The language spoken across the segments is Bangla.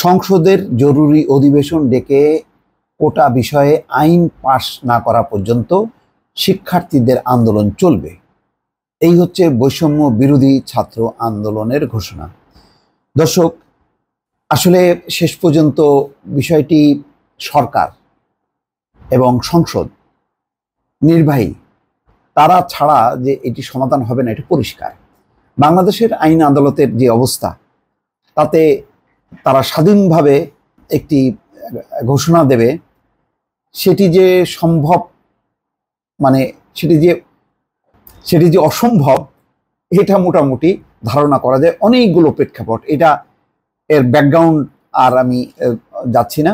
সংসদের জরুরি অধিবেশন ডেকে কোটা বিষয়ে আইন পাশ না করা পর্যন্ত শিক্ষার্থীদের আন্দোলন চলবে। এই হচ্ছে বৈষম্য বিরোধী ছাত্র আন্দোলনের ঘোষণা। দর্শক, আসলে শেষ পর্যন্ত বিষয়টি সরকার এবং সংসদ নির্বাহী তারা ছাড়া যে এটি সমাধান হবে না, এটি পরিষ্কার। বাংলাদেশের আইন আদালতের যে অবস্থা, তাতে তারা স্বাধীনভাবে একটি ঘোষণা দেবে, সেটি যে সম্ভব, মানে সেটি যে অসম্ভব, এটা মোটামুটি ধারণা করা যায়। অনেকগুলো প্রেক্ষাপট, এর ব্যাকগ্রাউন্ড আর আমি যাচ্ছি না।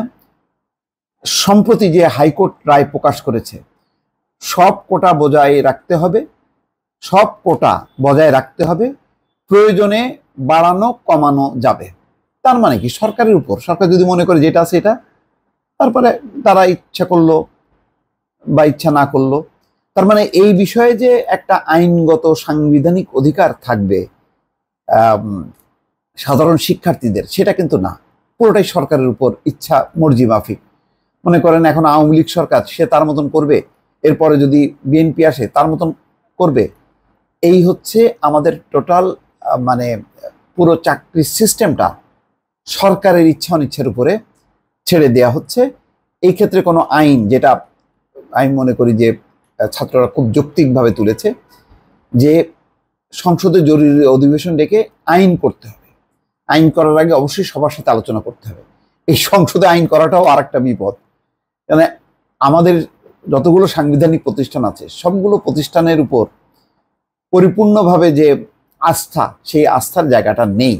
সম্প্রতি যে হাইকোর্ট রায় প্রকাশ করেছে, সব কোটা বজায় রাখতে হবে, প্রয়োজনে বাড়ানো কমানো যাবে। তার মানে কি, সরকারের উপর, সরকার যদি মনে করে যেটা আছে এটা, তারপরে তারা ইচ্ছা করলো বা ইচ্ছা না করলো। তার মানে এই বিষয়ে যে একটা আইনগত সাংবিধানিক অধিকার থাকবে সাধারণ শিক্ষার্থীদের, সেটা কিন্তু না। পুরোটাই সরকারের উপর ইচ্ছা মর্জি মাফিক। মনে করেন এখন আওয়ামী লীগ সরকার, সে তার মতন করবে, এরপরে যদি বিএনপি আসে তার মতন করবে। এই হচ্ছে আমাদের টোটাল পুরো চাকরির সিস্টেমটা সরকারের ইচ্ছা অনিচ্ছার উপরে ছেড়ে দেয়া হচ্ছে। এই ক্ষেত্রে কোনো আইন, যেটা আমি মনে করি যে ছাত্ররা খুব যৌক্তিকভাবে তুলেছে, যে সংসদে জরুরি অধিবেশন ডেকে আইন করতে হবে। আইন করার আগে অবশ্যই সবার সাথে আলোচনা করতে হবে। এই সংসদে আইন করাটাও আর একটা বিপদ। মানে আমাদের যতগুলো সাংবিধানিক প্রতিষ্ঠান আছে, সবগুলো প্রতিষ্ঠানের উপর পরিপূর্ণভাবে যে আস্থা, সেই আস্থার জায়গাটা নেই।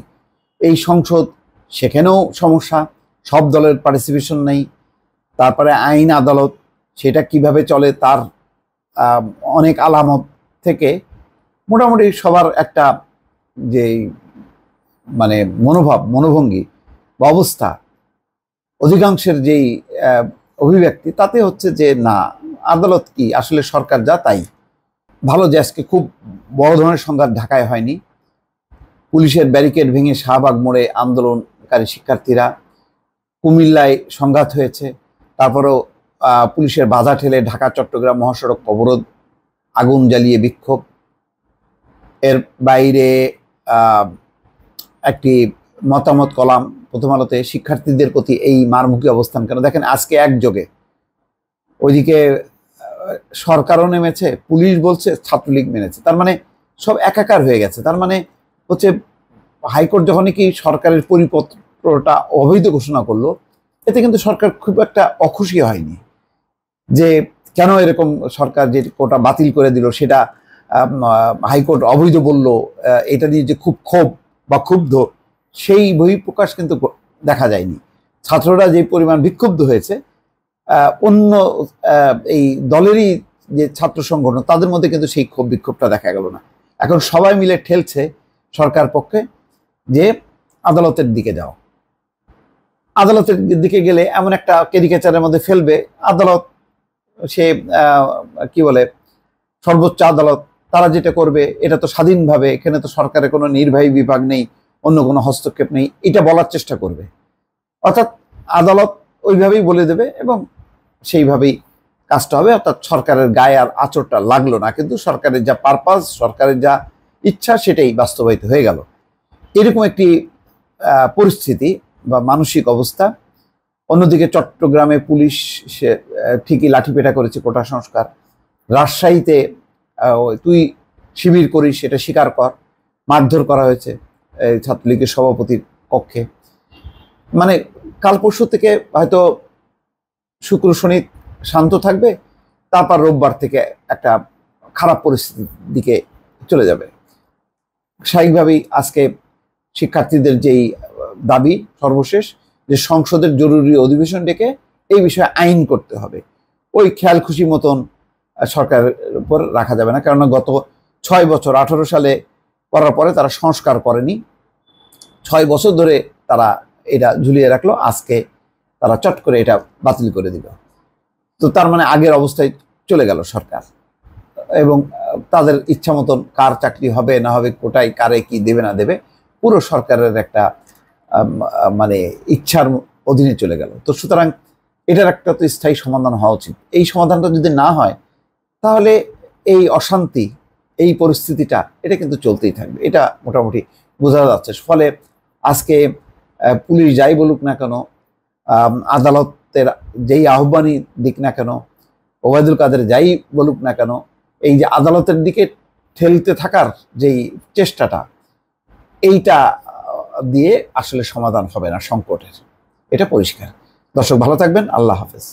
এই সংসদ, সেখানেও সমস্যা, সব দলের পার্টিসিপেশন নেই। তারপরে আইন আদালত, সেটা কিভাবে চলে তার অনেক আলামত থেকে মোটামুটি সবার একটা যে মনোভঙ্গি বা অবস্থা, অধিকাংশের যেই অভিব্যক্তি, তাতে হচ্ছে যে না, আদালত কি, আসলে সরকার যা তাই। ভালো যে আজকে খুব বড় ধরনের সংঘাত ঢাকায় হয়নি। পুলিশের ব্যারিকেড ভেঙে শাহবাগ মোড়ে আন্দোলনকারী শিক্ষার্থীরা, কুমিল্লায় সংঘাত হয়েছে, তারপরেও পুলিশের বাধা ঠেলে ঢাকা চট্টগ্রাম মহাসড়ক অবরোধ, আগুন জ্বালিয়ে বিক্ষোভ। এর বাইরে একটি মতামত কলাম প্রথম আলোতে শিক্ষার্থীদের প্রতি এই মারমুখী অবস্থান কেন। দেখেন, আজকে একযোগে ওইদিকে সরকারও নেমেছে, পুলিশ বলছে, ছাত্রলীগ মেনেছে। তার মানে সব একাকার হয়ে গেছে। তার মানে হচ্ছে হাইকোর্ট যখনই কি সরকারের পরিপত্রটা অবৈধ ঘোষণা করলো, এতে কিন্তু সরকার খুব একটা অখুশি হয়নি যে কেন এরকম সরকার যে কোটা বাতিল করে দিল, সেটা হাইকোর্ট অবৈধ বলল, এটা নিয়ে যে খুব ক্ষোভ বা ক্ষুব্ধ, সেই বহিঃপ্রকাশ কিন্তু দেখা যায়নি। ছাত্ররা যে পরিমাণ বিক্ষুব্ধ হয়েছে, অন্য এই দলেরই যে ছাত্র সংগঠন, তাদের মধ্যে কিন্তু সেই ক্ষোভ বিক্ষোভটা দেখা গেল না। এখন সবাই মিলে ঠেলছে সরকার পক্ষে যে আদালতের দিকে যাও। আদালতের দিকে গেলে এমন একটা ক্যারিকেচারের মধ্যে ফেলবে, আদালত সে কি বলে, সর্বোচ্চ আদালত, তারা যেটা করবে এটা তো স্বাধীনভাবে, এখানে তো সরকারের কোনো নির্বাহী বিভাগ নেই, অন্য কোনো হস্তক্ষেপ নেই, এটা বলার চেষ্টা করবে। অর্থাৎ আদালত ওইভাবেই বলে দেবে এবং সেইভাবেই কাজটা হবে। অর্থাৎ সরকারের গায়ে আর আঁচড়টা লাগলো না, কিন্তু সরকারের যা পারপাস, সরকারের যা ইচ্ছা, সেটাই বাস্তবায়িত হয়ে গেল। এরকম একটি পরিস্থিতি বা মানসিক অবস্থা। অন্যদিকে চট্টগ্রামে পুলিশ ঠিকই লাঠিপেটা করেছে কোটা সংস্কার। রাজশাহীতে তুই শিবির করিস, সেটা স্বীকার কর, মারধর করা হয়েছে ছাত্রলীগের সভাপতির কক্ষে। মানে কাল পরশু থেকে হয়তো শুক্র শনি শান্ত থাকবে, তারপর রোববার থেকে একটা খারাপ পরিস্থিতির দিকে চলে যাবে। স্বাভাবিকভাবেই আজকে শিক্ষার্থীদের যেই দাবি সর্বশেষ, যে সংসদের জরুরি অধিবেশন ডেকে এই বিষয়ে আইন করতে হবে। ওই খেয়াল খুশি মতন সরকারের উপর রাখা যাবে না, কেননা গত 6 বছর 18 সালে করার পরে তারা সংস্কার করেনি। 6 বছর ধরে তারা এটা ঝুলিয়ে রাখলো, আজকে তারা চট করে এটা বাতিল করে দিল। তো তার মানে আগের অবস্থায় চলে গেল সরকার, এবং তাদের ইচ্ছা মতন কার চাকরি হবে না হবে, কোটায় কারে কি দেবে না দেবে, পুরো সরকারের একটা মানে ইচ্ছার অধীনে চলে গেল। তো সুতরাং এটার একটা তো স্থায়ী সমাধান হওয়া উচিত। এই সমাধানটা যদি না হয় তাহলে এই অশান্তি, এই পরিস্থিতিটা এটা কিন্তু চলতেই থাকবে, এটা মোটামুটি বোঝা যাচ্ছে। ফলে আজকে পুলিশ যাই বলুক না কেন, আদালতের যেই আহ্বানই দিক না কেন, ওবায়দুল কাদের যাই বলুক না কেন, এই যে আদালতের দিকে ঠেলতে থাকার যেই চেষ্টাটা, এইটা দিয়ে আসলে সমাধান হবে না সংকটের, এটা পরিষ্কার। দর্শক ভালো থাকবেন, আল্লাহ হাফেজ।